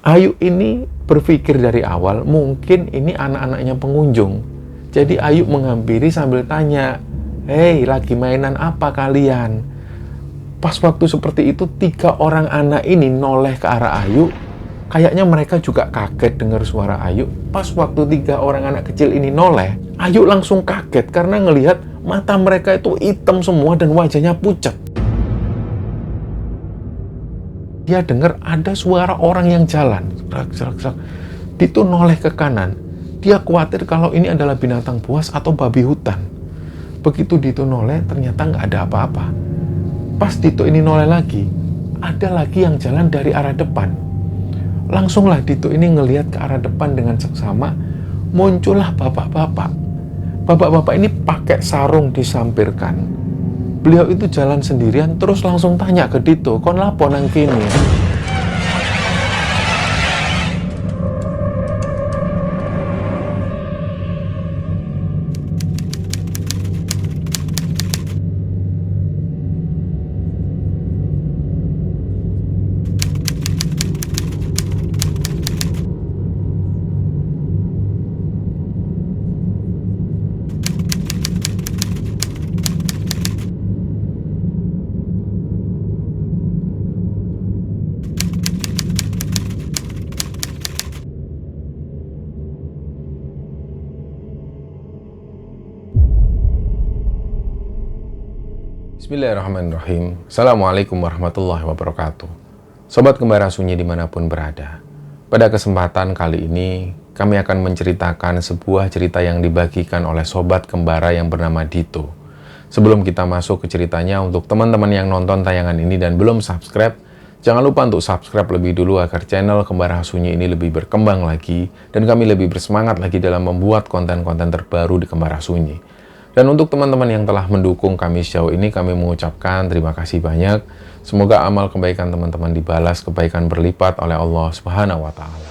Ayu ini berpikir dari awal mungkin ini anak-anaknya pengunjung. Jadi Ayu menghampiri sambil tanya, "Hei, lagi mainan apa kalian?" Pas waktu seperti itu, 3 orang anak ini noleh ke arah Ayu. Kayaknya mereka juga kaget dengar suara Ayu. Pas waktu 3 orang anak kecil ini noleh, Ayu langsung kaget karena ngelihat mata mereka itu hitam semua dan wajahnya pucat. Dia dengar ada suara orang yang jalan. Serak. Dito noleh ke kanan. Dia khawatir kalau ini adalah binatang buas atau babi hutan. Begitu Dito noleh, ternyata nggak ada apa-apa. Pas Dito ini noleh lagi, ada lagi yang jalan dari arah depan. Langsunglah Dito ini ngelihat ke arah depan dengan seksama, muncullah bapak-bapak. Bapak-bapak ini pakai sarung disampirkan. Beliau itu jalan sendirian, terus langsung tanya ke Dito, "Kon lapo nang kene?" Bismillahirrahmanirrahim. Assalamualaikum warahmatullahi wabarakatuh. Sobat Kembara Sunyi dimanapun berada. Pada kesempatan kali ini, kami akan menceritakan sebuah cerita yang dibagikan oleh Sobat Kembara yang bernama Dito. Sebelum kita masuk ke ceritanya, untuk teman-teman yang nonton tayangan ini dan belum subscribe, jangan lupa untuk subscribe lebih dulu agar channel Kembara Sunyi ini lebih berkembang lagi dan kami lebih bersemangat lagi dalam membuat konten-konten terbaru di Kembara Sunyi. Dan untuk teman-teman yang telah mendukung kami sejauh ini, kami mengucapkan terima kasih banyak. Semoga amal kebaikan teman-teman dibalas kebaikan berlipat oleh Allah Subhanahu wa Ta'ala.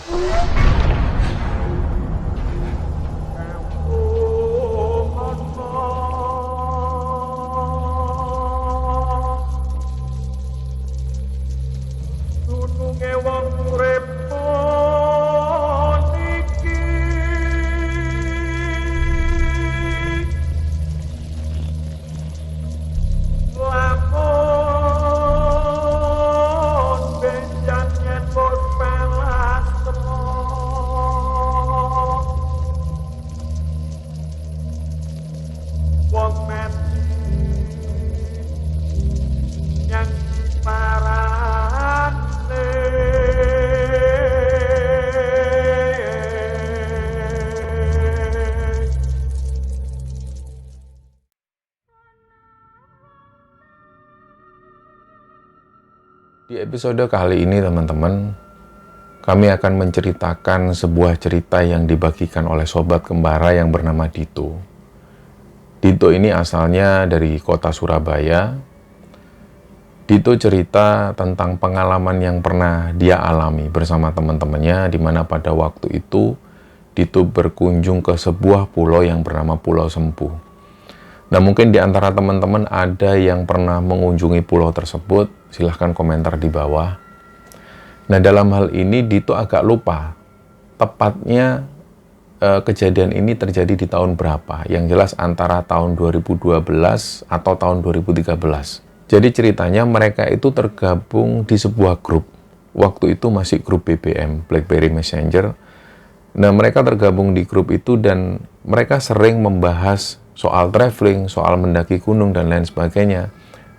Di episode kali ini teman-teman, kami akan menceritakan sebuah cerita yang dibagikan oleh Sobat Kembara yang bernama Dito. Dito ini asalnya dari kota Surabaya. Dito cerita tentang pengalaman yang pernah dia alami bersama teman-temannya, di mana pada waktu itu Dito berkunjung ke sebuah pulau yang bernama Pulau Sempu. Nah, mungkin di antara teman-teman ada yang pernah mengunjungi pulau tersebut, silahkan komentar di bawah. Nah, dalam hal ini Dito agak lupa tepatnya kejadian ini terjadi di tahun berapa. Yang jelas antara tahun 2012 atau tahun 2013. Jadi ceritanya mereka itu tergabung di sebuah grup. Waktu itu masih grup BBM, BlackBerry Messenger. Nah, mereka tergabung di grup itu dan mereka sering membahas soal traveling, soal mendaki gunung, dan lain sebagainya.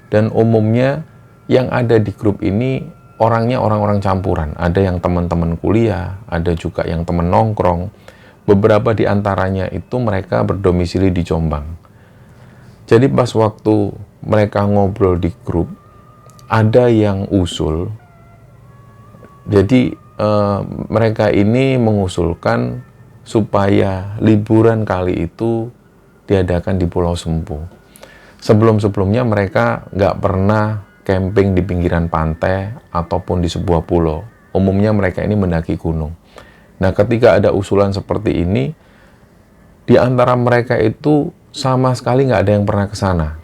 Dan umumnya yang ada di grup ini orangnya orang-orang campuran. Ada yang teman-teman kuliah, ada juga yang teman nongkrong. Beberapa di antaranya itu mereka berdomisili di Jombang. Jadi pas waktu mereka ngobrol di grup, ada yang usul. Jadi mereka ini mengusulkan supaya liburan kali itu diadakan di Pulau Sempu. Sebelum-sebelumnya mereka nggak pernah camping di pinggiran pantai ataupun di sebuah pulau. Umumnya mereka ini mendaki gunung. Nah, ketika ada usulan seperti ini, di antara mereka itu sama sekali nggak ada yang pernah ke sana.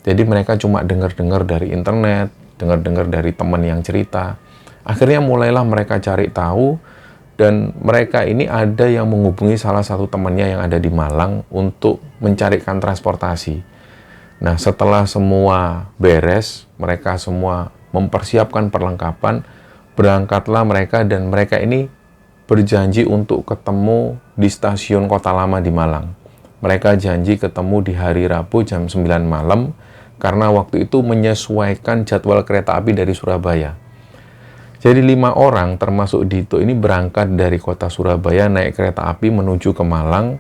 Jadi mereka cuma dengar-dengar dari internet, dengar-dengar dari teman yang cerita. Akhirnya mulailah mereka cari tahu, dan mereka ini ada yang menghubungi salah satu temannya yang ada di Malang untuk mencarikan transportasi. Nah, setelah semua beres, mereka semua mempersiapkan perlengkapan, berangkatlah mereka, dan mereka ini berjanji untuk ketemu di stasiun Kota Lama di Malang. Mereka janji ketemu di hari Rabu jam 9 malam, karena waktu itu menyesuaikan jadwal kereta api dari Surabaya. Jadi 5 orang termasuk Dito ini berangkat dari kota Surabaya naik kereta api menuju ke Malang,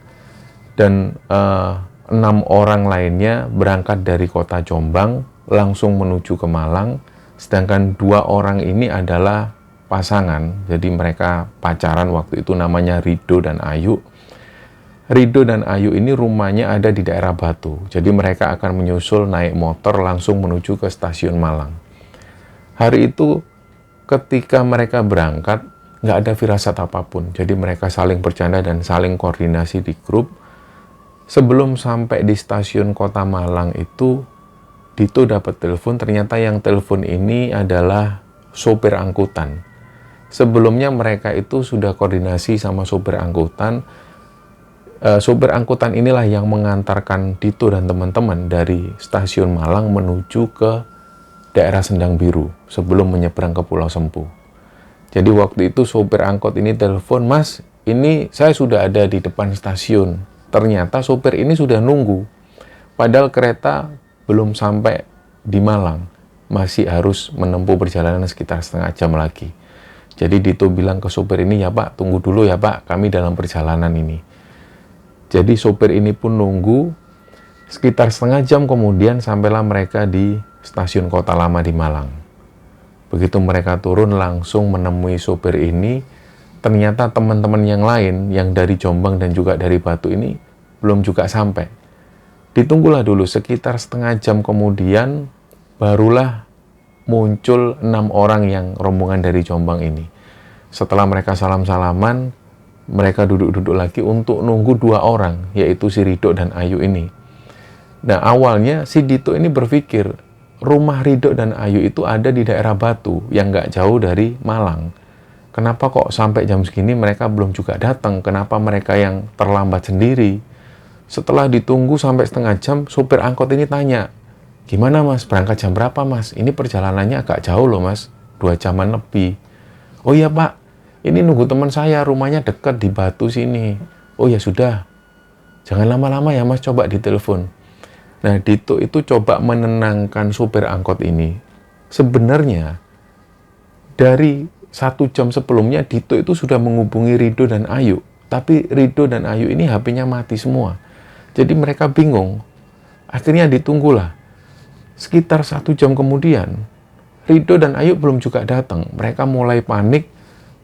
dan 6 orang lainnya berangkat dari kota Jombang langsung menuju ke Malang, sedangkan 2 orang ini adalah pasangan. Jadi mereka pacaran waktu itu, namanya Rido dan Ayu. Rido dan Ayu ini rumahnya ada di daerah Batu, jadi mereka akan menyusul naik motor langsung menuju ke stasiun Malang. Hari itu ketika mereka berangkat, nggak ada firasat apapun. Jadi mereka saling bercanda dan saling koordinasi di grup. Sebelum sampai di stasiun Kota Malang itu, Dito dapat telepon. Ternyata yang telepon ini adalah sopir angkutan. Sebelumnya mereka itu sudah koordinasi sama sopir angkutan. Sopir angkutan inilah yang mengantarkan Dito dan teman-teman dari stasiun Malang menuju ke daerah Sendang Biru sebelum menyeberang ke Pulau Sempu. Jadi waktu itu sopir angkot ini telepon, "Mas, ini saya sudah ada di depan stasiun." Ternyata sopir ini sudah nunggu. Padahal kereta belum sampai di Malang. Masih harus menempuh perjalanan sekitar setengah jam lagi. Jadi Dito bilang ke sopir ini, "Ya Pak, tunggu dulu ya Pak, kami dalam perjalanan ini." Jadi sopir ini pun nunggu. Sekitar setengah jam kemudian sampailah mereka di stasiun Kota Lama di Malang. Begitu mereka turun langsung menemui sopir ini, ternyata teman-teman yang lain yang dari Jombang dan juga dari Batu ini belum juga sampai. Ditunggulah dulu sekitar setengah jam kemudian barulah muncul 6 orang yang rombongan dari Jombang ini. Setelah mereka salam-salaman, mereka duduk-duduk lagi untuk nunggu 2 orang, yaitu si Rido dan Ayu ini. Nah, awalnya si Dito ini berpikir rumah Rido dan Ayu itu ada di daerah Batu yang nggak jauh dari Malang. Kenapa kok sampai jam segini mereka belum juga datang? Kenapa mereka yang terlambat sendiri? Setelah ditunggu sampai setengah jam, sopir angkot ini tanya, "Gimana Mas, berangkat jam berapa Mas? Ini perjalanannya agak jauh loh Mas, 2 jaman lebih." "Oh iya Pak, ini nunggu teman saya, rumahnya dekat di Batu sini." "Oh ya sudah, jangan lama-lama ya Mas, coba ditelepon." Nah, Dito itu coba menenangkan supir angkot ini. Sebenarnya, dari 1 jam sebelumnya, Dito itu sudah menghubungi Rido dan Ayu. Tapi Rido dan Ayu ini HP-nya mati semua. Jadi mereka bingung. Akhirnya ditunggulah. Sekitar 1 jam kemudian, Rido dan Ayu belum juga datang. Mereka mulai panik.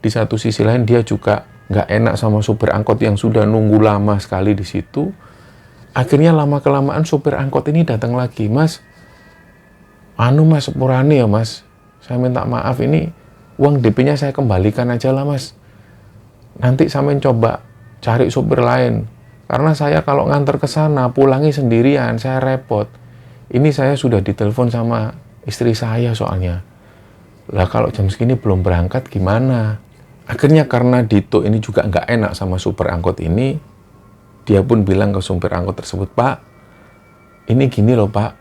Di satu sisi lain, dia juga nggak enak sama supir angkot yang sudah nunggu lama sekali di situ. Akhirnya lama-kelamaan sopir angkot ini datang lagi, "Mas, Mas, sepurane ya Mas, saya minta maaf, ini uang DP-nya saya kembalikan aja lah Mas. Nanti sampean coba cari sopir lain, karena saya kalau nganter ke sana pulangi sendirian, saya repot. Ini saya sudah ditelepon sama istri saya soalnya. Lah kalau jam segini belum berangkat gimana?" Akhirnya karena Dito ini juga nggak enak sama sopir angkot ini, dia pun bilang ke supir angkot tersebut, "Pak, ini gini loh Pak,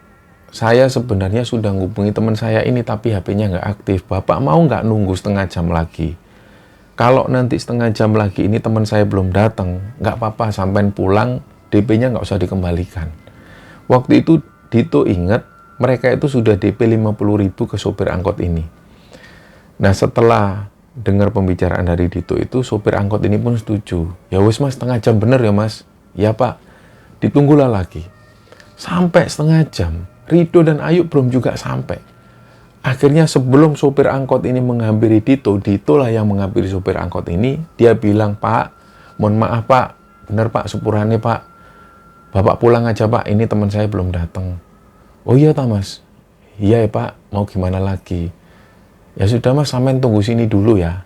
saya sebenarnya sudah ngubungi teman saya ini tapi HP-nya nggak aktif. Bapak mau nggak nunggu setengah jam lagi? Kalau nanti setengah jam lagi ini teman saya belum datang, nggak apa-apa, sampai pulang DP-nya nggak usah dikembalikan." Waktu itu Dito ingat mereka itu sudah DP 50.000 ke sopir angkot ini. Nah, setelah dengar pembicaraan dari Dito itu, sopir angkot ini pun setuju. "Ya wis Mas, setengah jam bener ya Mas." "Ya Pak." Ditunggulah lagi. Sampai setengah jam, Rido dan Ayu belum juga sampai. Akhirnya sebelum sopir angkot ini menghampiri Dito, Dito lah yang menghampiri sopir angkot ini. Dia bilang, "Pak, mohon maaf Pak, bener Pak, sepurane Pak. Bapak pulang aja Pak, ini teman saya belum datang." "Oh iya ta Mas?" "Iya ya Pak, mau gimana lagi?" "Ya sudah Mas, sampean tunggu sini dulu ya."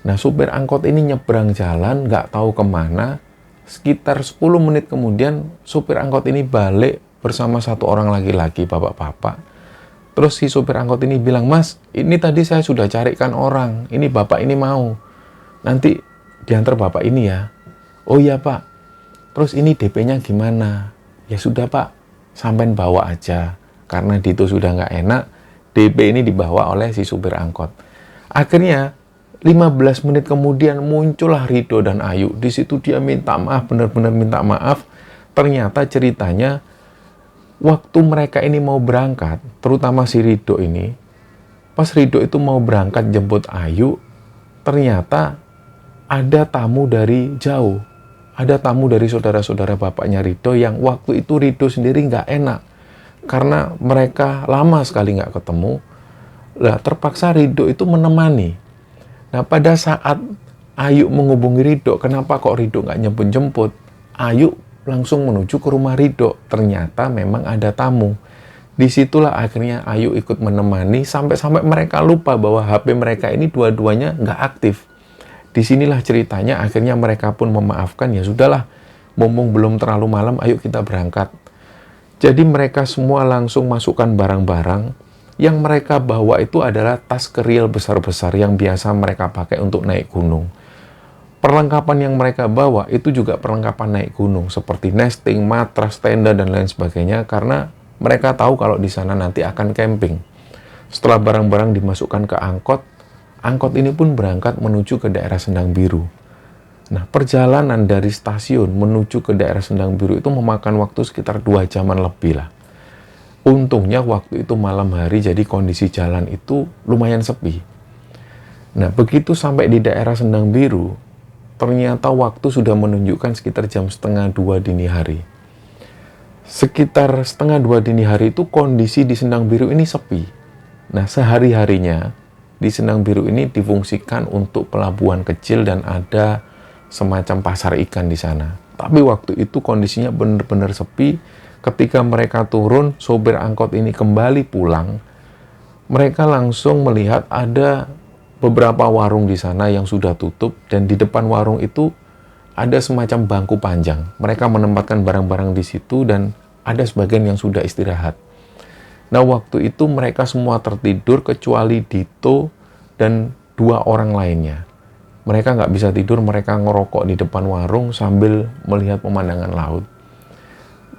Nah, supir angkot ini nyebrang jalan, nggak tahu kemana. Sekitar 10 menit kemudian, supir angkot ini balik bersama 1 orang laki-laki, bapak-bapak. Terus si sopir angkot ini bilang, "Mas, ini tadi saya sudah carikan orang. Ini bapak ini mau. Nanti diantar bapak ini ya." "Oh iya pak. Terus ini DP-nya gimana?" "Ya sudah pak, sampean bawa aja." Karena Dito sudah nggak enak, DP ini dibawa oleh si supir angkot. Akhirnya 15 menit kemudian muncullah Rido dan Ayu. Di situ dia minta maaf, benar-benar minta maaf. Ternyata ceritanya waktu mereka ini mau berangkat, terutama si Rido ini, pas Rido itu mau berangkat jemput Ayu, ternyata ada tamu dari jauh. Ada tamu dari saudara-saudara bapaknya Rido yang waktu itu Rido sendiri nggak enak. Karena mereka lama sekali nggak ketemu, lah terpaksa Rido itu menemani. Nah pada saat Ayu menghubungi Rido, kenapa kok Rido nggak jemput-jemput? Ayu langsung menuju ke rumah Rido. Ternyata memang ada tamu. Disitulah akhirnya Ayu ikut menemani sampai-sampai mereka lupa bahwa HP mereka ini dua-duanya nggak aktif. Disinilah ceritanya akhirnya mereka pun memaafkan, ya sudahlah, mumpung belum terlalu malam, ayo kita berangkat. Jadi mereka semua langsung masukkan barang-barang. Yang mereka bawa itu adalah tas keril besar-besar yang biasa mereka pakai untuk naik gunung. Perlengkapan yang mereka bawa itu juga perlengkapan naik gunung, seperti nesting, matras, tenda, dan lain sebagainya, karena mereka tahu kalau di sana nanti akan camping. Setelah barang-barang dimasukkan ke angkot, angkot ini pun berangkat menuju ke daerah Sendang Biru. Nah, perjalanan dari stasiun menuju ke daerah Sendang Biru itu memakan waktu sekitar 2 jaman lebih lah. Untungnya waktu itu malam hari, jadi kondisi jalan itu lumayan sepi. Nah, begitu sampai di daerah Sendang Biru, ternyata waktu sudah menunjukkan sekitar jam 1:30 dini hari. Sekitar 1:30 dini hari itu kondisi di Sendang Biru ini sepi. Nah, sehari-harinya di Sendang Biru ini difungsikan untuk pelabuhan kecil dan ada semacam pasar ikan di sana. Tapi waktu itu kondisinya benar-benar sepi. Ketika mereka turun, sopir angkot ini kembali pulang. Mereka langsung melihat ada beberapa warung di sana yang sudah tutup, dan di depan warung itu ada semacam bangku panjang. Mereka menempatkan barang-barang di situ dan ada sebagian yang sudah istirahat. Nah, waktu itu mereka semua tertidur kecuali Dito dan 2 orang lainnya. Mereka nggak bisa tidur, mereka ngerokok di depan warung sambil melihat pemandangan laut.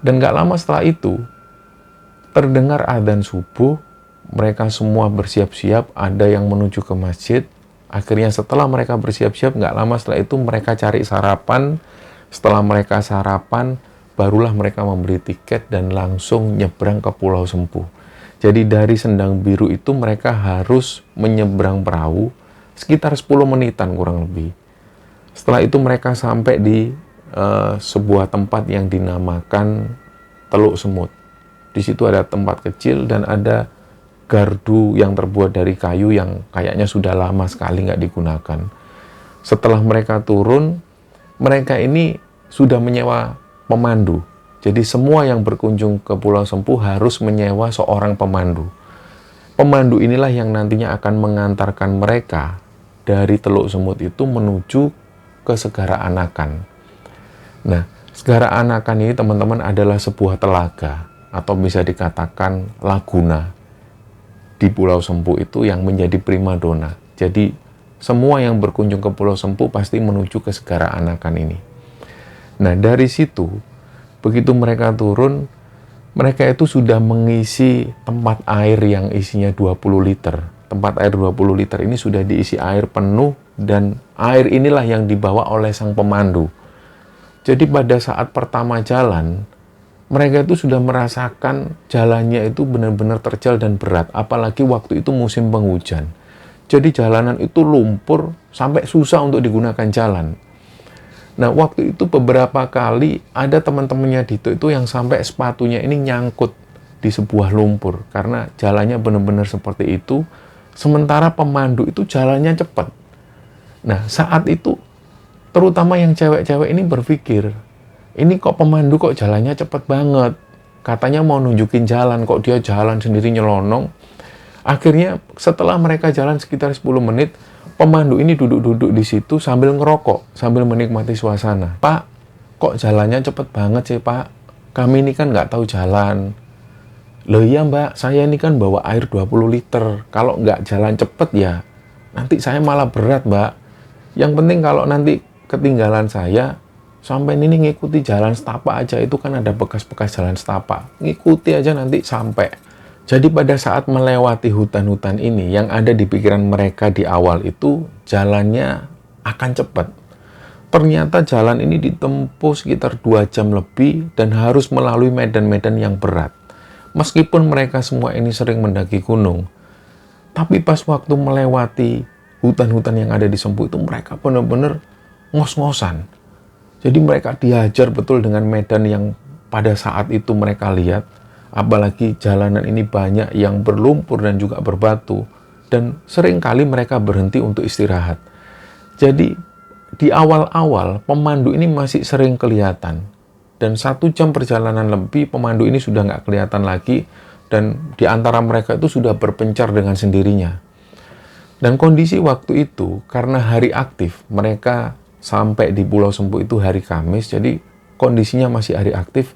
Dan nggak lama setelah itu, terdengar adzan subuh, mereka semua bersiap-siap, ada yang menuju ke masjid. Akhirnya setelah mereka bersiap-siap, nggak lama setelah itu mereka cari sarapan. Setelah mereka sarapan, barulah mereka membeli tiket dan langsung nyebrang ke Pulau Sempu. Jadi dari Sendang Biru itu mereka harus menyeberang perahu sekitar 10 menitan kurang lebih. Setelah itu mereka sampai di sebuah tempat yang dinamakan Teluk Semut. Di situ ada tempat kecil dan ada gardu yang terbuat dari kayu yang kayaknya sudah lama sekali nggak digunakan. Setelah mereka turun, mereka ini sudah menyewa pemandu. Jadi semua yang berkunjung ke Pulau Sempu harus menyewa seorang pemandu. Pemandu inilah yang nantinya akan mengantarkan mereka dari Teluk Semut itu menuju ke Segara Anakan. Nah, Segara Anakan ini teman-teman adalah sebuah telaga atau bisa dikatakan laguna di Pulau Sempu itu yang menjadi primadona. Jadi semua yang berkunjung ke Pulau Sempu pasti menuju ke Segara Anakan ini. Nah, dari situ begitu mereka turun, mereka itu sudah mengisi tempat air yang isinya 20 liter. Tempat air 20 liter ini sudah diisi air penuh dan air inilah yang dibawa oleh sang pemandu. Jadi pada saat pertama jalan, mereka itu sudah merasakan jalannya itu benar-benar terjal dan berat. Apalagi waktu itu musim penghujan. Jadi jalanan itu lumpur sampai susah untuk digunakan jalan. Nah, waktu itu beberapa kali ada teman-temannya Dito itu yang sampai sepatunya ini nyangkut di sebuah lumpur. Karena jalannya benar-benar seperti itu. Sementara pemandu itu jalannya cepat. Nah, saat itu terutama yang cewek-cewek ini berpikir, ini kok pemandu kok jalannya cepet banget. Katanya mau nunjukin jalan, kok dia jalan sendiri nyelonong. Akhirnya setelah mereka jalan sekitar 10 menit, pemandu ini duduk-duduk di situ sambil ngerokok, sambil menikmati suasana. "Pak, kok jalannya cepet banget sih Pak? Kami ini kan nggak tahu jalan." Loh iya mbak, saya ini kan bawa air 20 liter. Kalau nggak jalan cepet ya, nanti saya malah berat mbak. Yang penting kalau nanti ketinggalan saya, sampai ini ngikuti jalan setapak aja, itu kan ada bekas-bekas jalan setapak. Ngikuti aja nanti sampai. Jadi pada saat melewati hutan-hutan ini, yang ada di pikiran mereka di awal itu, jalannya akan cepat. Ternyata jalan ini ditempuh sekitar 2 jam lebih dan harus melalui medan-medan yang berat. Meskipun mereka semua ini sering mendaki gunung, tapi pas waktu melewati hutan-hutan yang ada di Sempu itu, mereka benar-benar ngos-ngosan. Jadi mereka dihajar betul dengan medan yang pada saat itu mereka lihat. Apalagi jalanan ini banyak yang berlumpur dan juga berbatu. Dan seringkali mereka berhenti untuk istirahat. Jadi di awal-awal pemandu ini masih sering kelihatan. Dan 1 jam perjalanan lebih pemandu ini sudah nggak kelihatan lagi. Dan di antara mereka itu sudah berpencar dengan sendirinya. Dan kondisi waktu itu karena hari aktif, mereka sampai di Pulau Sempu itu hari Kamis, jadi kondisinya masih hari aktif.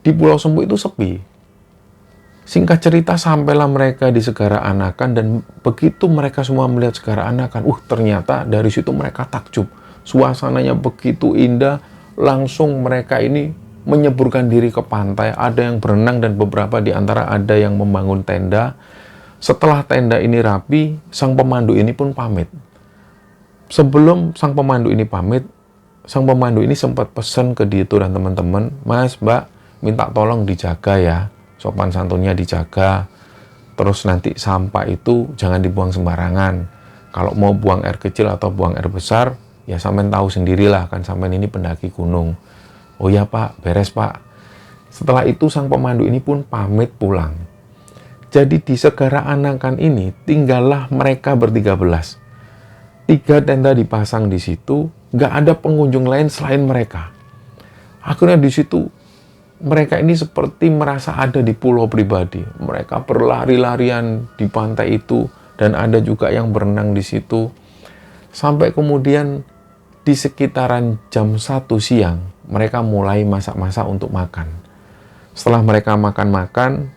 Di Pulau Sempu itu sepi. Singkat cerita, sampailah mereka di Segara Anakan, dan begitu mereka semua melihat Segara Anakan, ternyata dari situ mereka takjub. Suasananya begitu indah, langsung mereka ini menyeburkan diri ke pantai. Ada yang berenang dan beberapa di antara ada yang membangun tenda. Setelah tenda ini rapi, sang pemandu ini pun pamit. Sebelum sang pemandu ini pamit, sang pemandu ini sempat pesan ke Dito dan teman-teman, Mas, Mbak, minta tolong dijaga ya, sopan santunnya dijaga. Terus nanti sampah itu jangan dibuang sembarangan. Kalau mau buang air kecil atau buang air besar, ya sampean tahu sendirilah, kan sampean ini pendaki gunung. Oh ya Pak, beres Pak. Setelah itu sang pemandu ini pun pamit pulang. Jadi di Segara Anakan ini tinggallah mereka ber-13. 3 tenda dipasang di situ, nggak ada pengunjung lain selain mereka. Akhirnya di situ mereka ini seperti merasa ada di pulau pribadi. Mereka berlari-larian di pantai itu dan ada juga yang berenang di situ. Sampai kemudian di sekitaran jam 1 siang, mereka mulai masak-masak untuk makan. Setelah mereka makan-makan,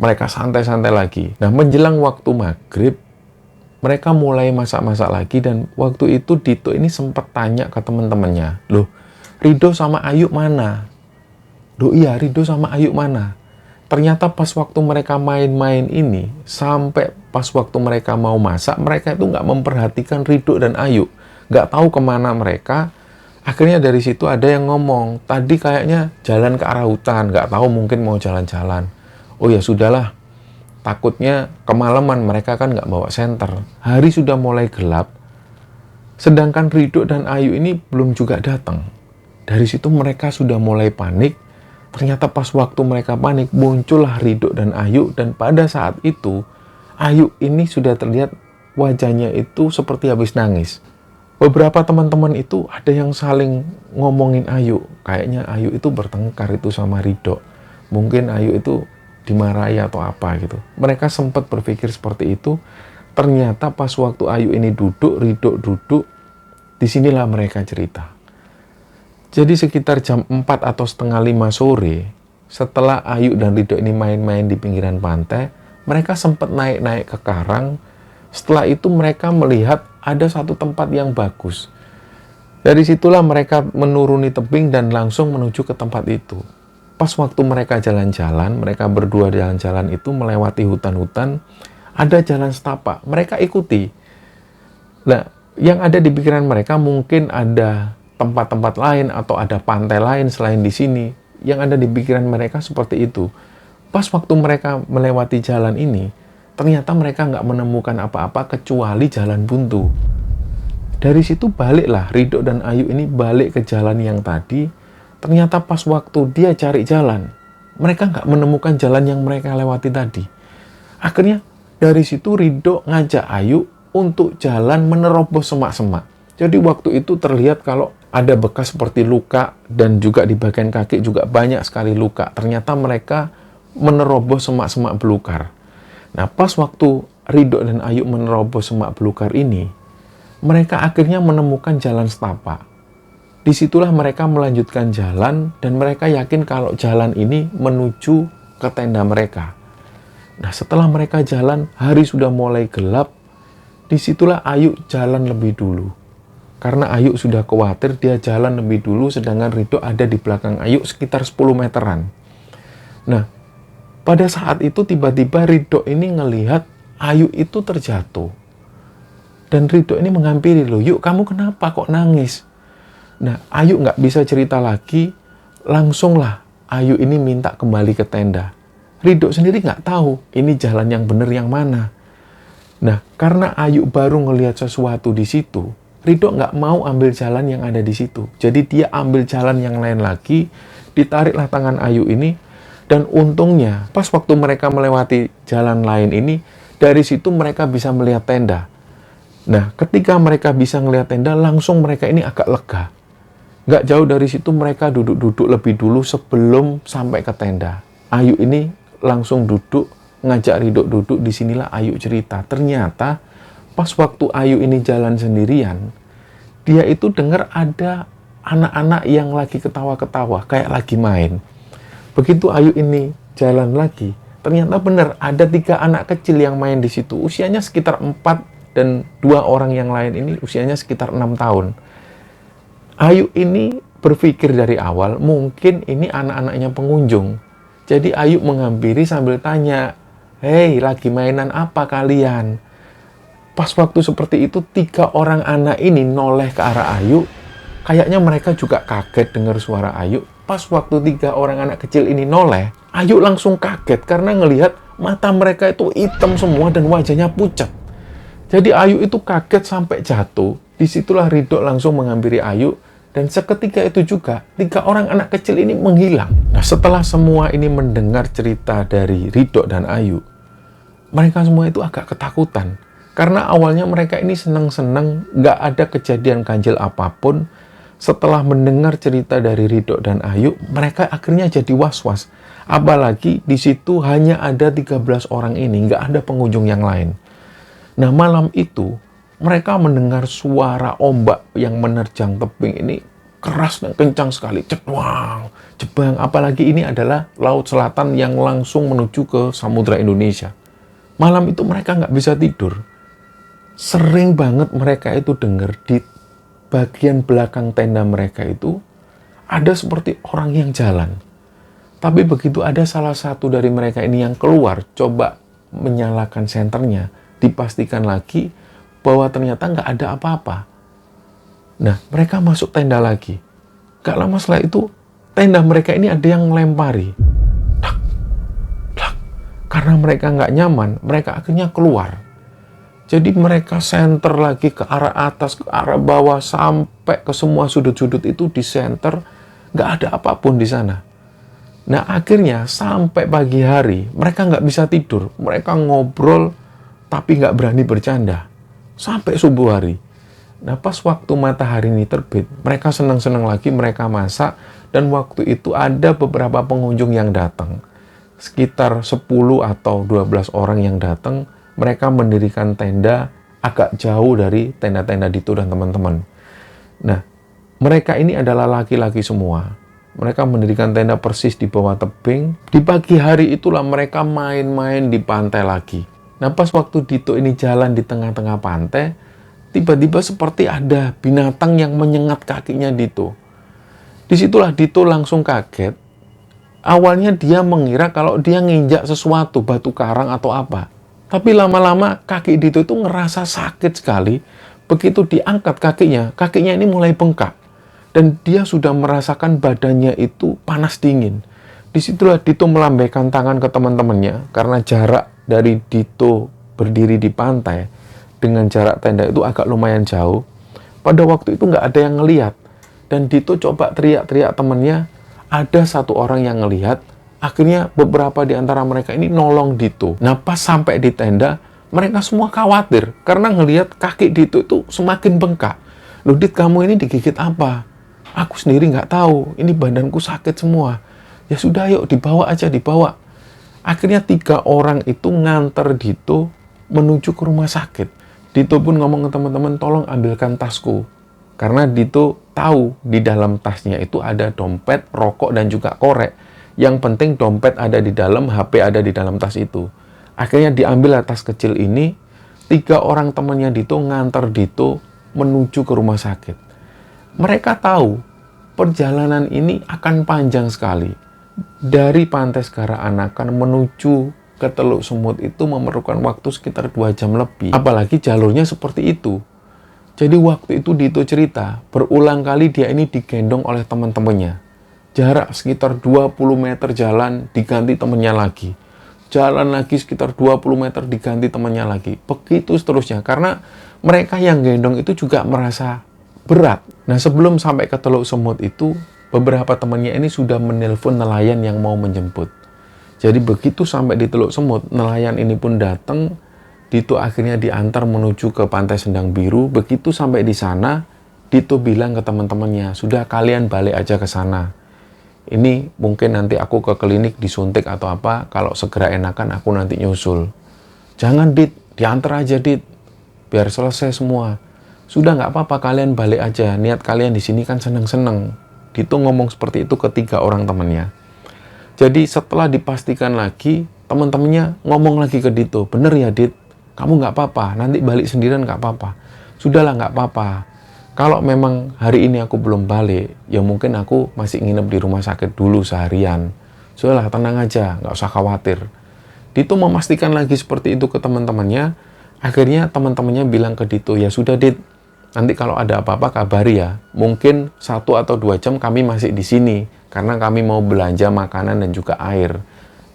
mereka santai-santai lagi. Nah, menjelang waktu maghrib, mereka mulai masak-masak lagi, dan waktu itu Dito ini sempat tanya ke teman-temannya, loh, Rido sama Ayu mana? Loh iya, Rido sama Ayu mana? Ternyata pas waktu mereka main-main ini, sampai pas waktu mereka mau masak, mereka itu nggak memperhatikan Rido dan Ayu. Nggak tahu kemana mereka. Akhirnya dari situ ada yang ngomong, tadi kayaknya jalan ke arah hutan, nggak tahu mungkin mau jalan-jalan. Oh ya sudahlah. Takutnya kemalaman, mereka kan nggak bawa senter. Hari sudah mulai gelap, sedangkan Rido dan Ayu ini belum juga datang. Dari situ mereka sudah mulai panik. Ternyata pas waktu mereka panik, muncullah Rido dan Ayu, dan pada saat itu, Ayu ini sudah terlihat wajahnya itu seperti habis nangis. Beberapa teman-teman itu ada yang saling ngomongin Ayu. Kayaknya Ayu itu bertengkar itu sama Rido. Mungkin Ayu itu dimarahi atau apa gitu. Mereka sempat berpikir seperti itu. Ternyata pas waktu Ayu ini duduk, Rido duduk, disinilah mereka cerita. Jadi sekitar jam 4 atau setengah 5 sore, setelah Ayu dan Rido ini main-main di pinggiran pantai, mereka sempat naik-naik ke karang. Setelah itu mereka melihat ada satu tempat yang bagus. Dari situlah mereka menuruni tebing dan langsung menuju ke tempat itu. Pas waktu mereka jalan-jalan, mereka berdua jalan-jalan itu melewati hutan-hutan, ada jalan setapak, mereka ikuti. Nah, yang ada di pikiran mereka mungkin ada tempat-tempat lain atau ada pantai lain selain di sini. Yang ada di pikiran mereka seperti itu. Pas waktu mereka melewati jalan ini, ternyata mereka nggak menemukan apa-apa kecuali jalan buntu. Dari situ baliklah Rido dan Ayu ini balik ke jalan yang tadi. Ternyata pas waktu dia cari jalan, mereka nggak menemukan jalan yang mereka lewati tadi. Akhirnya dari situ Rido ngajak Ayu untuk jalan menerobos semak-semak. Jadi waktu itu terlihat kalau ada bekas seperti luka dan juga di bagian kaki juga banyak sekali luka. Ternyata mereka menerobos semak-semak belukar. Nah pas waktu Rido dan Ayu menerobos semak belukar ini, mereka akhirnya menemukan jalan setapak. Disitulah mereka melanjutkan jalan dan mereka yakin kalau jalan ini menuju ke tenda mereka. Nah, setelah mereka jalan, hari sudah mulai gelap. Disitulah Ayu jalan lebih dulu. Karena Ayu sudah khawatir, dia jalan lebih dulu, sedangkan Ridho ada di belakang Ayu sekitar 10 meteran. Nah, pada saat itu tiba-tiba Ridho ini ngelihat Ayu itu terjatuh. Dan Ridho ini menghampiri, loh, "Yuk, kamu kenapa kok nangis?" Nah, Ayu nggak bisa cerita lagi, langsunglah Ayu ini minta kembali ke tenda. Ridho sendiri nggak tahu ini jalan yang benar yang mana. Nah, karena Ayu baru ngelihat sesuatu di situ, Ridho nggak mau ambil jalan yang ada di situ. Jadi dia ambil jalan yang lain lagi, ditariklah tangan Ayu ini, dan untungnya pas waktu mereka melewati jalan lain ini, dari situ mereka bisa melihat tenda. Nah, ketika mereka bisa melihat tenda, langsung mereka ini agak lega. Nggak jauh dari situ mereka duduk-duduk lebih dulu sebelum sampai ke tenda. Ayu ini langsung duduk, ngajak Ridho duduk. Disinilah Ayu cerita. Ternyata pas waktu Ayu ini jalan sendirian, dia itu dengar ada anak-anak yang lagi ketawa-ketawa, kayak lagi main. Begitu Ayu ini jalan lagi, ternyata benar ada 3 anak kecil yang main di situ. Usianya sekitar 4 dan 2 orang yang lain ini usianya sekitar 6 tahun. Ayu ini berpikir dari awal mungkin ini anak-anaknya pengunjung. Jadi Ayu menghampiri sambil tanya, "Hei, lagi mainan apa kalian?" Pas waktu seperti itu, 3 orang anak ini noleh ke arah Ayu. Kayaknya mereka juga kaget dengar suara Ayu. Pas waktu 3 orang anak kecil ini noleh, Ayu langsung kaget karena ngelihat mata mereka itu hitam semua dan wajahnya pucat. Jadi Ayu itu kaget sampai jatuh. Disitulah Ridho langsung menghampiri Ayu. Dan seketika itu juga, 3 orang anak kecil ini menghilang. Nah, setelah semua ini mendengar cerita dari Ridho dan Ayu, mereka semua itu agak ketakutan. Karena awalnya mereka ini senang-senang, nggak ada kejadian ganjil apapun. Setelah mendengar cerita dari Ridho dan Ayu, mereka akhirnya jadi was-was. Apalagi di situ hanya ada 13 orang ini, nggak ada pengunjung yang lain. Nah, malam itu, mereka mendengar suara ombak yang menerjang tebing ini keras dan kencang sekali. Cedwang, jebang. Apalagi ini adalah Laut Selatan yang langsung menuju ke Samudra Indonesia. Malam itu mereka nggak bisa tidur. Sering banget mereka itu dengar di bagian belakang tenda mereka itu ada seperti orang yang jalan. Tapi begitu ada salah satu dari mereka ini yang keluar, coba menyalakan senternya, dipastikan lagi bahwa ternyata nggak ada apa-apa. Nah, mereka masuk tenda lagi. Gak lama setelah itu, tenda mereka ini ada yang melempari. Dak, dak. Karena mereka nggak nyaman, mereka akhirnya keluar. Jadi mereka senter lagi ke arah atas, ke arah bawah, sampai ke semua sudut-sudut itu di senter. Nggak ada apapun di sana. Nah, akhirnya sampai pagi hari, mereka nggak bisa tidur. Mereka ngobrol, tapi nggak berani bercanda. Sampai subuh hari. Nah, pas waktu matahari ini terbit, mereka senang-senang lagi, mereka masak, dan waktu itu ada beberapa pengunjung yang datang. Sekitar 10 atau 12 orang yang datang, mereka mendirikan tenda agak jauh dari tenda-tenda Dito dan teman-teman. Nah, mereka ini adalah laki-laki semua. Mereka mendirikan tenda persis di bawah tebing. Di pagi hari itulah mereka main-main di pantai lagi. Nah, pas waktu Dito ini jalan di tengah-tengah pantai, tiba-tiba seperti ada binatang yang menyengat kakinya Dito. Disitulah Dito langsung kaget. Awalnya dia mengira kalau dia nginjak sesuatu, batu karang atau apa. Tapi lama-lama kaki Dito itu ngerasa sakit sekali. Begitu diangkat kakinya ini mulai bengkak. Dan dia sudah merasakan badannya itu panas dingin. Disitulah Dito melambaikan tangan ke teman-temannya, karena jarak dari Dito berdiri di pantai dengan jarak tenda itu agak lumayan jauh. Pada waktu itu nggak ada yang ngelihat. Dan Dito coba teriak-teriak temannya, ada satu orang yang ngelihat. Akhirnya beberapa di antara mereka ini nolong Dito. Nah, pas sampai di tenda, mereka semua khawatir karena ngelihat kaki Dito itu semakin bengkak. "Loh, Dit, kamu ini digigit apa?" "Aku sendiri nggak tahu, ini badanku sakit semua." "Ya sudah, yuk dibawa aja, dibawa." Akhirnya 3 orang itu nganter Dito menuju ke rumah sakit. Dito pun ngomong ke teman-teman, "Tolong ambilkan tasku." Karena Dito tahu di dalam tasnya itu ada dompet, rokok, dan juga korek. Yang penting dompet ada di dalam, HP ada di dalam tas itu. Akhirnya diambil tas kecil ini, 3 orang temannya Dito ngantar Dito menuju ke rumah sakit. Mereka tahu perjalanan ini akan panjang sekali. Dari Pantai Segara Anakan menuju ke Teluk Semut itu memerlukan waktu sekitar 2 jam lebih. Apalagi jalurnya seperti itu. Jadi waktu itu Dito cerita, berulang kali dia ini digendong oleh teman-temannya. Jarak sekitar 20 meter jalan diganti temannya lagi. Jalan lagi sekitar 20 meter diganti temannya lagi. Begitu seterusnya. Karena mereka yang gendong itu juga merasa berat. Nah, sebelum sampai ke Teluk Semut itu, beberapa temannya ini sudah menelpon nelayan yang mau menjemput. Jadi begitu sampai di Teluk Semut, nelayan ini pun datang. Dito akhirnya diantar menuju ke Pantai Sendang Biru. Begitu sampai di sana, Dito bilang ke teman-temannya, sudah kalian balik aja ke sana. Ini mungkin nanti aku ke klinik disuntik atau apa, kalau segera enakan aku nanti nyusul. Jangan Dit, diantar aja Dit, biar selesai semua. Sudah nggak apa-apa, kalian balik aja, niat kalian di sini kan seneng-seneng. Dito ngomong seperti itu ke 3 orang temannya. Jadi setelah dipastikan lagi, teman-temannya ngomong lagi ke Dito, bener ya Dit, kamu nggak apa-apa, nanti balik sendirian nggak apa-apa. Sudahlah nggak apa-apa. Kalau memang hari ini aku belum balik, ya mungkin aku masih nginep di rumah sakit dulu seharian. Sudahlah, tenang aja, nggak usah khawatir. Dito memastikan lagi seperti itu ke teman-temannya. Akhirnya teman-temannya bilang ke Dito, ya sudah Dit, nanti kalau ada apa-apa kabari ya. Mungkin 1 atau 2 jam kami masih di sini, karena kami mau belanja makanan dan juga air.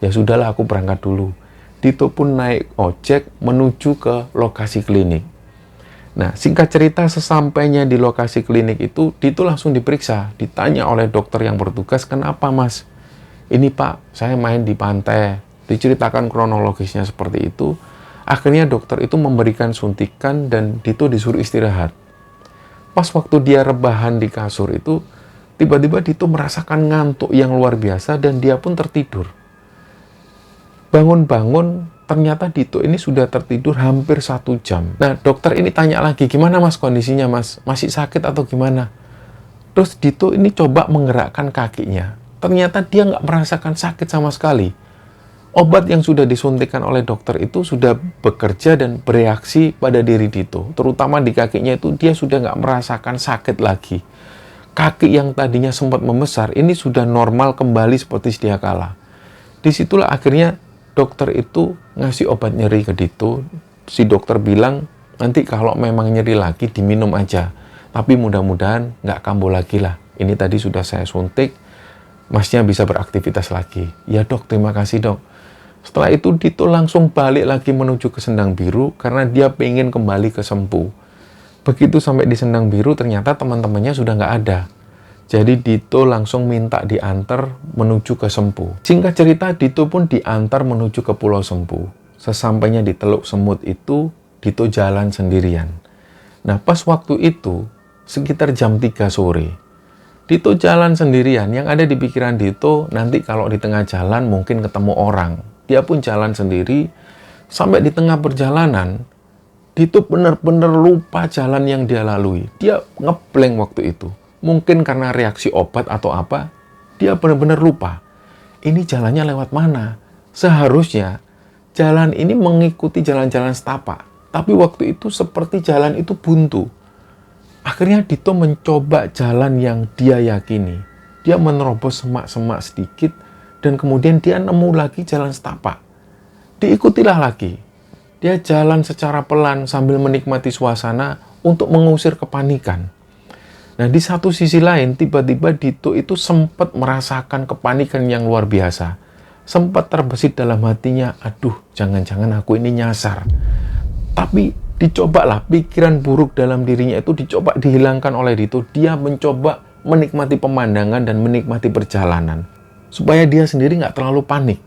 Ya sudahlah, aku berangkat dulu. Dito pun naik ojek menuju ke lokasi klinik. Nah, singkat cerita, sesampainya di lokasi klinik itu, Dito langsung diperiksa. Ditanya oleh dokter yang bertugas, kenapa Mas? Ini Pak, saya main di pantai. Diceritakan kronologisnya seperti itu. Akhirnya dokter itu memberikan suntikan dan Dito disuruh istirahat. Pas waktu dia rebahan di kasur itu, tiba-tiba Dito merasakan ngantuk yang luar biasa dan dia pun tertidur. Bangun-bangun, ternyata Dito ini sudah tertidur hampir 1 jam. Nah, dokter ini tanya lagi, gimana Mas kondisinya Mas? Masih sakit atau gimana? Terus Dito ini coba menggerakkan kakinya. Ternyata dia nggak merasakan sakit sama sekali. Obat yang sudah disuntikan oleh dokter itu sudah bekerja dan bereaksi pada diri Dito. Terutama di kakinya itu dia sudah nggak merasakan sakit lagi. Kaki yang tadinya sempat membesar, ini sudah normal kembali seperti sedia kala. Disitulah akhirnya dokter itu ngasih obat nyeri ke Dito. Si dokter bilang, nanti kalau memang nyeri lagi diminum aja. Tapi mudah-mudahan nggak kambuh lagi lah. Ini tadi sudah saya suntik, Masnya bisa beraktivitas lagi. Ya Dok, terima kasih Dok. Setelah itu Dito langsung balik lagi menuju ke Sendang Biru karena dia pengen kembali ke Sempu. Begitu sampai di Sendang Biru ternyata teman-temannya sudah nggak ada. Jadi Dito langsung minta diantar menuju ke Sempu. Singkat cerita, Dito pun diantar menuju ke Pulau Sempu. Sesampainya di Teluk Semut itu, Dito jalan sendirian. Nah, pas waktu itu, sekitar jam 3 sore, Dito jalan sendirian. Yang ada di pikiran Dito, nanti kalau di tengah jalan mungkin ketemu orang. Dia pun jalan sendiri. Sampai di tengah perjalanan, Dito benar-benar lupa jalan yang dia lalui. Dia ngeblank waktu itu. Mungkin karena reaksi obat atau apa, dia benar-benar lupa. Ini jalannya lewat mana? Seharusnya jalan ini mengikuti jalan-jalan setapak. Tapi waktu itu seperti jalan itu buntu. Akhirnya Dito mencoba jalan yang dia yakini. Dia menerobos semak-semak sedikit dan kemudian dia nemu lagi jalan setapak. Diikutilah lagi. Dia jalan secara pelan sambil menikmati suasana untuk mengusir kepanikan. Nah, di satu sisi lain, tiba-tiba Dito itu sempat merasakan kepanikan yang luar biasa. Sempat terbesit dalam hatinya, aduh, jangan-jangan aku ini nyasar. Tapi dicobalah pikiran buruk dalam dirinya itu dicoba dihilangkan oleh Dito. Dia mencoba menikmati pemandangan dan menikmati perjalanan. Supaya dia sendiri nggak terlalu panik.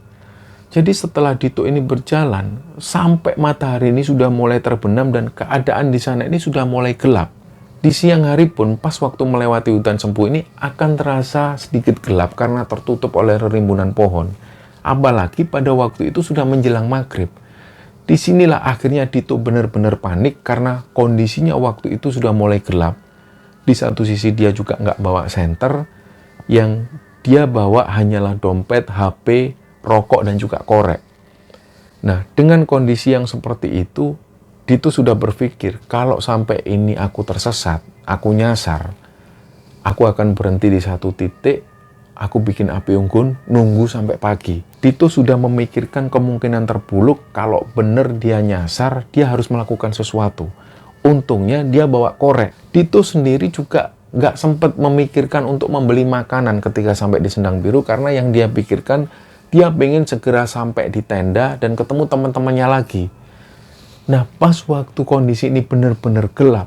Jadi setelah Dito ini berjalan, sampai matahari ini sudah mulai terbenam dan keadaan di sana ini sudah mulai gelap. Di siang hari pun, pas waktu melewati hutan Sempu ini akan terasa sedikit gelap karena tertutup oleh rimbunan pohon. Apalagi pada waktu itu sudah menjelang maghrib. Disinilah akhirnya Dito benar-benar panik karena kondisinya waktu itu sudah mulai gelap. Di satu sisi dia juga nggak bawa senter, yang dia bawa hanyalah dompet, HP, rokok, dan juga korek. Nah, dengan kondisi yang seperti itu, Dito sudah berpikir, kalau sampai ini aku tersesat, aku nyasar, aku akan berhenti di satu titik, aku bikin api unggun, nunggu sampai pagi. Dito sudah memikirkan kemungkinan terburuk kalau benar dia nyasar, dia harus melakukan sesuatu. Untungnya dia bawa korek. Dito sendiri juga nggak sempat memikirkan untuk membeli makanan ketika sampai di Sendang Biru, karena yang dia pikirkan, dia pengen segera sampai di tenda dan ketemu teman-temannya lagi. Nah, pas waktu kondisi ini benar-benar gelap,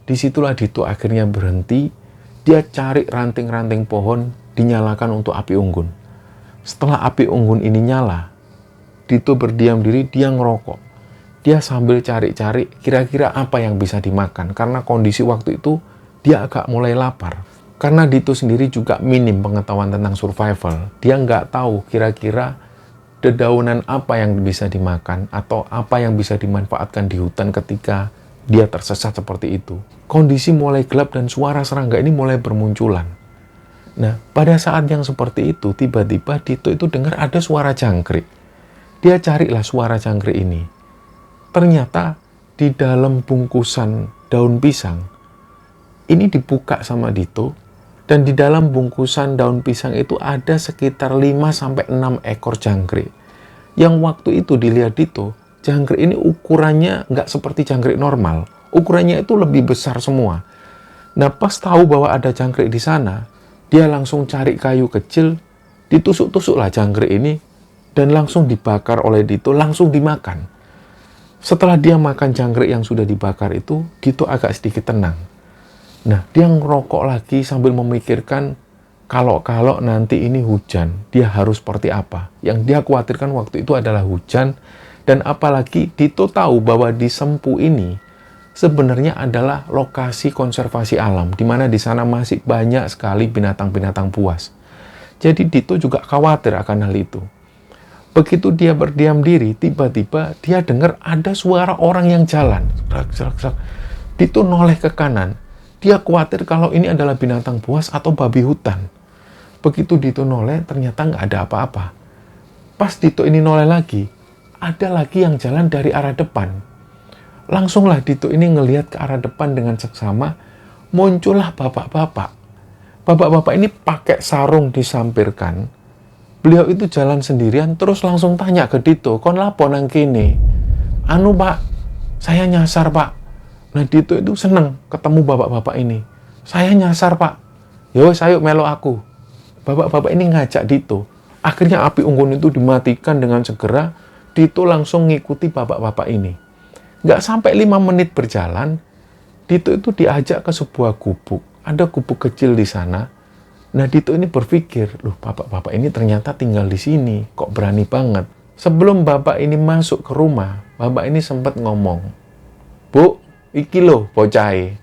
disitulah Dito akhirnya berhenti. Dia cari ranting-ranting pohon, dinyalakan untuk api unggun. Setelah api unggun ini nyala, Dito berdiam diri, dia ngerokok. Dia sambil cari-cari kira-kira apa yang bisa dimakan, karena kondisi waktu itu dia agak mulai lapar. Karena Dito sendiri juga minim pengetahuan tentang survival. Dia nggak tahu kira-kira dedaunan apa yang bisa dimakan atau apa yang bisa dimanfaatkan di hutan ketika dia tersesat seperti itu. Kondisi mulai gelap dan suara serangga ini mulai bermunculan. Nah, pada saat yang seperti itu, tiba-tiba Dito itu dengar ada suara jangkrik. Dia carilah suara jangkrik ini. Ternyata di dalam bungkusan daun pisang, ini dibuka sama Dito, dan di dalam bungkusan daun pisang itu ada sekitar 5-6 ekor jangkrik. Yang waktu itu dilihat Dito, jangkrik ini ukurannya nggak seperti jangkrik normal. Ukurannya itu lebih besar semua. Nah, pas tahu bahwa ada jangkrik di sana, dia langsung cari kayu kecil, ditusuk-tusuklah jangkrik ini, dan langsung dibakar oleh Dito, langsung dimakan. Setelah dia makan jangkrik yang sudah dibakar itu, Dito agak sedikit tenang. Nah, dia ngerokok lagi sambil memikirkan kalau nanti ini hujan, dia harus seperti apa. Yang dia khawatirkan waktu itu adalah hujan, dan apalagi Dito tahu bahwa di Sempu ini sebenarnya adalah lokasi konservasi alam, di mana di sana masih banyak sekali binatang-binatang buas. Jadi Dito juga khawatir akan hal itu. Begitu dia berdiam diri, tiba-tiba dia dengar ada suara orang yang jalan. Dito noleh ke kanan. Dia khawatir kalau ini adalah binatang buas atau babi hutan. Begitu Dito noleh, ternyata nggak ada apa-apa. Pas Dito ini noleh lagi, ada lagi yang jalan dari arah depan. Langsunglah Dito ini ngelihat ke arah depan dengan seksama, muncullah bapak-bapak. Bapak-bapak ini pakai sarung disampirkan. Beliau itu jalan sendirian, terus langsung tanya ke Dito, "Kon lapo nang kene?" "Anu pak, saya nyasar pak." Nah, Dito itu seneng ketemu bapak-bapak ini. "Saya nyasar pak." "Yo, ayo melo aku." Bapak-bapak ini ngajak Dito. Akhirnya api unggun itu dimatikan dengan segera. Dito langsung ngikuti bapak-bapak ini. Nggak sampai 5 menit berjalan, Dito itu diajak ke sebuah gubuk. Ada gubuk kecil di sana. Nah, Dito ini berpikir, loh, bapak-bapak ini ternyata tinggal di sini. Kok berani banget. Sebelum bapak ini masuk ke rumah, bapak ini sempat ngomong, "Bu, iki loh bocah."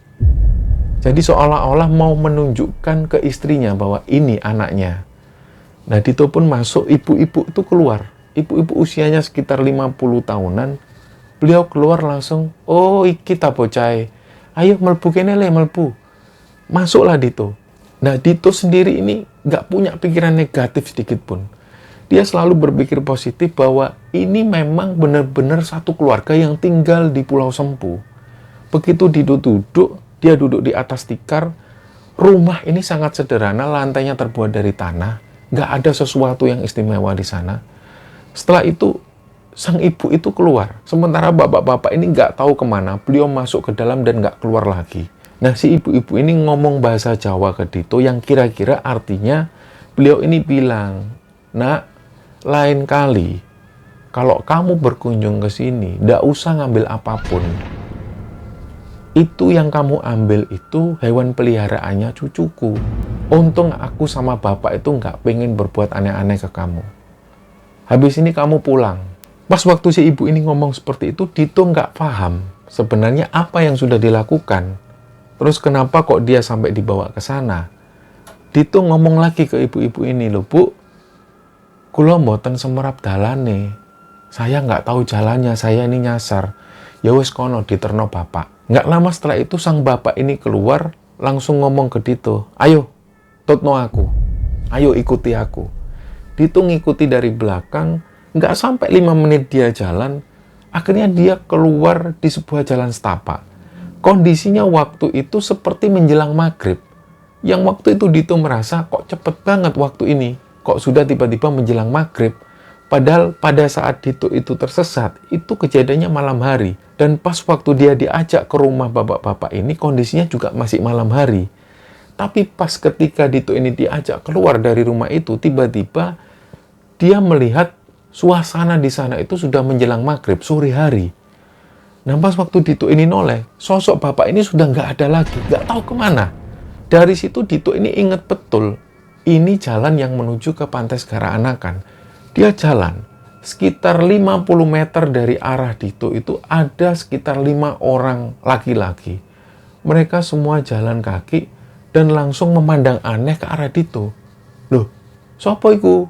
Jadi seolah-olah mau menunjukkan ke istrinya bahwa ini anaknya. Nah, Dito pun masuk, ibu-ibu itu keluar. Ibu-ibu usianya sekitar 50 tahunan. Beliau keluar langsung, "Oh, iki ta bocah. Ayo melbu kene le, melbu." Masuklah Dito. Nah, Dito sendiri ini nggak punya pikiran negatif sedikit pun. Dia selalu berpikir positif bahwa ini memang benar-benar satu keluarga yang tinggal di Pulau Sempu. Begitu Dito duduk, dia duduk di atas tikar. Rumah ini sangat sederhana, lantainya terbuat dari tanah. Nggak ada sesuatu yang istimewa di sana. Setelah itu, sang ibu itu keluar. Sementara bapak-bapak ini nggak tahu kemana. Beliau masuk ke dalam dan nggak keluar lagi. Nah, si ibu-ibu ini ngomong bahasa Jawa ke Dito yang kira-kira artinya beliau ini bilang, "Nak, lain kali kalau kamu berkunjung ke sini, nggak usah ngambil apapun. Itu yang kamu ambil itu hewan peliharaannya cucuku. Untung aku sama bapak itu nggak pengen berbuat aneh-aneh ke kamu. Habis ini kamu pulang." Pas waktu si ibu ini ngomong seperti itu, Dito nggak paham sebenarnya apa yang sudah dilakukan. Terus kenapa kok dia sampai dibawa ke sana? Dito ngomong lagi ke ibu-ibu ini, "Loh Bu, kula mboten semerap dalane. Saya nggak tahu jalannya, saya ini nyasar. Ya wis kono diterno bapak." Nggak lama setelah itu sang bapak ini keluar, langsung ngomong ke Dito, "Ayo, tutno aku." ayo ikuti aku. Dito ngikuti dari belakang, nggak sampai 5 menit dia jalan, akhirnya dia keluar di sebuah jalan setapak. Kondisinya waktu itu seperti menjelang maghrib. Yang waktu itu Dito merasa, kok cepet banget waktu ini, kok sudah tiba-tiba menjelang maghrib. Padahal pada saat Dito itu tersesat, itu kejadiannya malam hari. Dan pas waktu dia diajak ke rumah bapak-bapak ini, kondisinya juga masih malam hari. Tapi pas ketika Dito ini diajak keluar dari rumah itu, tiba-tiba dia melihat suasana di sana itu sudah menjelang maghrib, sore hari. Nah, pas waktu Dito ini noleh, sosok bapak ini sudah nggak ada lagi, nggak tahu kemana. Dari situ Dito ini ingat betul, ini jalan yang menuju ke Pantai Segara Anakan. Dia jalan, sekitar 50 meter dari arah Dito itu ada sekitar 5 orang laki-laki. Mereka semua jalan kaki dan langsung memandang aneh ke arah Dito. Loh, sopo iku?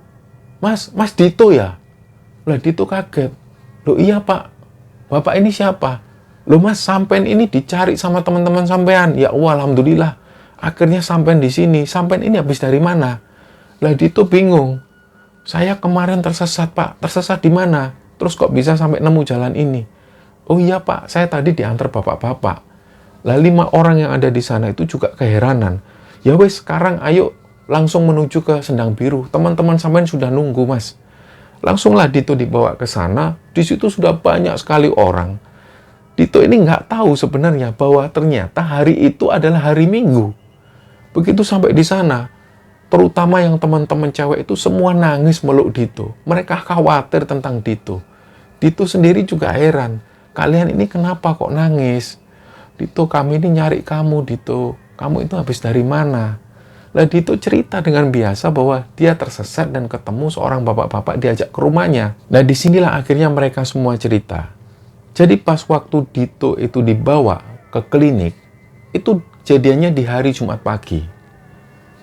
Mas Dito ya? Lah Dito kaget. Loh iya pak, bapak ini siapa? Loh mas, sampean ini dicari sama teman-teman sampean. Ya Allah, alhamdulillah. Akhirnya sampean di sini. Sampean ini habis dari mana? Lah Dito bingung. Saya kemarin tersesat pak. Tersesat di mana? Terus kok bisa sampai nemu jalan ini? Oh iya pak, saya tadi diantar bapak-bapak. Lah 5 orang yang ada di sana itu juga keheranan. Ya wes, sekarang ayo langsung menuju ke Sendang Biru. Teman-teman sampean sudah nunggu mas. Langsunglah Dito dibawa ke sana. Di situ sudah banyak sekali orang. Dito ini nggak tahu sebenarnya bahwa ternyata hari itu adalah hari Minggu. Begitu sampai di sana, terutama yang teman-teman cewek itu semua nangis meluk Dito. Mereka khawatir tentang Dito. Dito sendiri juga heran. Kalian ini kenapa kok nangis? Dito, kami ini nyari kamu, Dito. Kamu itu habis dari mana? Lah Dito cerita dengan biasa bahwa dia tersesat dan ketemu seorang bapak-bapak diajak ke rumahnya. Nah disinilah akhirnya mereka semua cerita. Jadi pas waktu Dito itu dibawa ke klinik, itu kejadiannya di hari Jumat pagi.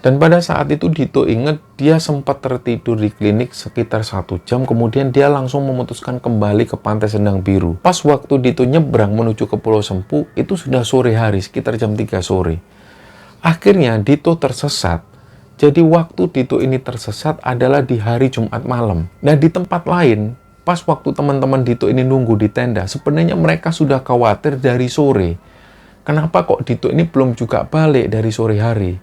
Dan pada saat itu Dito ingat dia sempat tertidur di klinik sekitar 1 jam, kemudian dia langsung memutuskan kembali ke Pantai Sendang Biru. Pas waktu Dito nyebrang menuju ke Pulau Sempu, itu sudah sore hari, sekitar jam 3 sore. Akhirnya Dito tersesat. Jadi waktu Dito ini tersesat adalah di hari Jumat malam. Nah di tempat lain, pas waktu teman-teman Dito ini nunggu di tenda, sebenarnya mereka sudah khawatir dari sore. Kenapa kok Dito ini belum juga balik dari sore hari?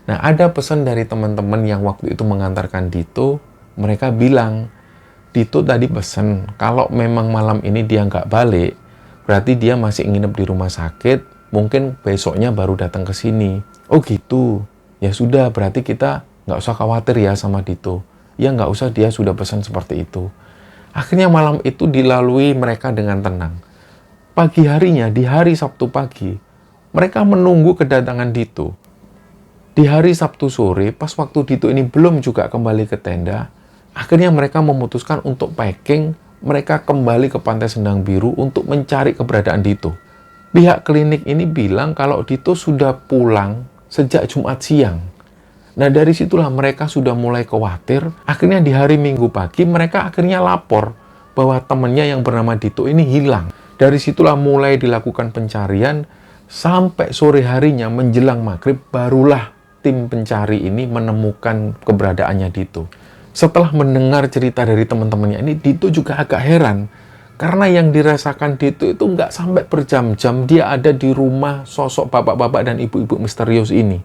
Nah ada pesan dari teman-teman yang waktu itu mengantarkan Dito. Mereka bilang, Dito tadi pesan kalau memang malam ini dia nggak balik, berarti dia masih nginep di rumah sakit, mungkin besoknya baru datang ke sini. Oh gitu, ya sudah berarti kita nggak usah khawatir ya sama Dito. Ya nggak usah, dia sudah pesan seperti itu. Akhirnya malam itu dilalui mereka dengan tenang. Pagi harinya, di hari Sabtu pagi, mereka menunggu kedatangan Dito. Di hari Sabtu sore, pas waktu Dito ini belum juga kembali ke tenda, akhirnya mereka memutuskan untuk packing, mereka kembali ke Pantai Sendang Biru untuk mencari keberadaan Dito. Pihak klinik ini bilang kalau Dito sudah pulang sejak Jumat siang. Nah dari situlah mereka sudah mulai khawatir. Akhirnya di hari Minggu pagi mereka akhirnya lapor bahwa temannya yang bernama Dito ini hilang. Dari situlah mulai dilakukan pencarian sampai sore harinya menjelang maghrib barulah tim pencari ini menemukan keberadaannya Dito. Setelah mendengar cerita dari teman-temannya ini, Dito juga agak heran. Karena yang dirasakan Dito itu nggak sampai berjam-jam dia ada di rumah sosok bapak-bapak dan ibu-ibu misterius ini.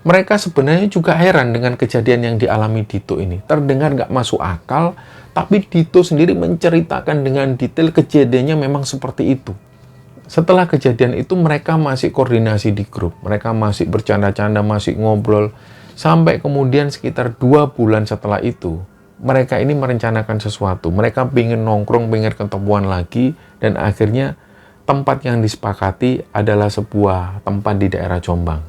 Mereka sebenarnya juga heran dengan kejadian yang dialami Dito ini. Terdengar nggak masuk akal, tapi Dito sendiri menceritakan dengan detail kejadiannya memang seperti itu. Setelah kejadian itu mereka masih koordinasi di grup. Mereka masih bercanda-canda, masih ngobrol. Sampai kemudian sekitar 2 bulan setelah itu, mereka ini merencanakan sesuatu. Mereka ingin nongkrong, ingin ketemuan lagi, dan akhirnya tempat yang disepakati adalah sebuah tempat di daerah Jombang.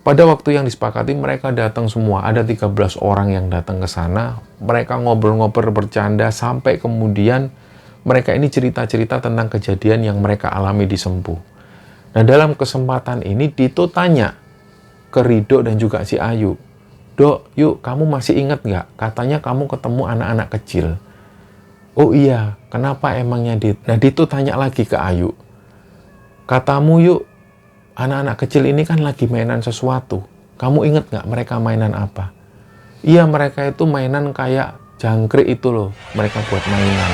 Pada waktu yang disepakati, mereka datang semua. Ada 13 orang yang datang ke sana. Mereka ngobrol-ngobrol, bercanda, sampai kemudian mereka ini cerita-cerita tentang kejadian yang mereka alami di Sempu. Nah, dalam kesempatan ini, Dito tanya ke Rido dan juga si Ayu, Dok, yuk, kamu masih ingat nggak? Katanya kamu ketemu anak-anak kecil. Oh iya, kenapa emangnya, Dit? Nah, Dito tanya lagi ke Ayu. Katamu, yuk, anak-anak kecil ini kan lagi mainan sesuatu. Kamu ingat nggak mereka mainan apa? Iya, mereka itu mainan kayak jangkrik itu loh, mereka buat mainan.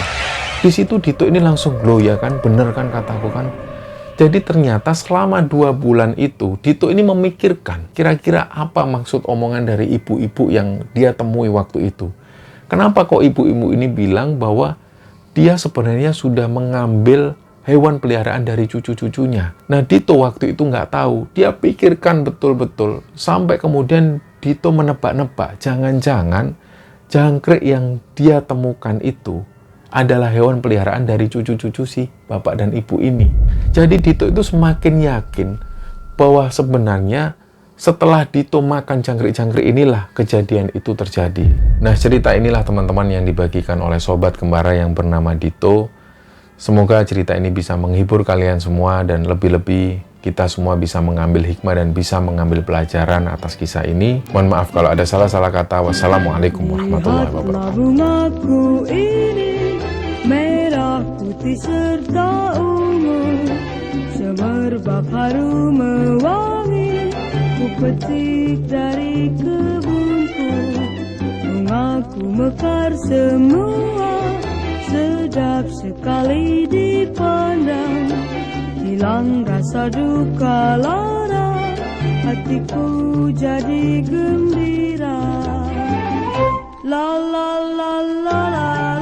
Di situ Dito ini langsung glow ya kan, bener kan kataku kan. Jadi ternyata selama 2 bulan itu, Dito ini memikirkan kira-kira apa maksud omongan dari ibu-ibu yang dia temui waktu itu. Kenapa kok ibu-ibu ini bilang bahwa dia sebenarnya sudah mengambil hewan peliharaan dari cucu-cucunya. Nah, Dito waktu itu nggak tahu. Dia pikirkan betul-betul. Sampai kemudian Dito menebak-nebak. Jangan-jangan jangkrik yang dia temukan itu adalah hewan peliharaan dari cucu-cucu si bapak dan ibu ini. Jadi Dito itu semakin yakin bahwa sebenarnya setelah Dito makan jangkrik-jangkrik inilah kejadian itu terjadi. Nah, cerita inilah teman-teman yang dibagikan oleh sobat kembara yang bernama Dito. Semoga cerita ini bisa menghibur kalian semua dan lebih-lebih kita semua bisa mengambil hikmah dan bisa mengambil pelajaran atas kisah ini. Mohon maaf kalau ada salah-salah kata. Wassalamualaikum warahmatullahi wabarakatuh. Bungaku ini merah, putih serta ungu, semerbak harum mewangi, ku petik dari kebunku. Bungaku mekar semua, sedap sekali dipandang, hilang rasa duka lara, hatiku jadi gembira. La la la la la.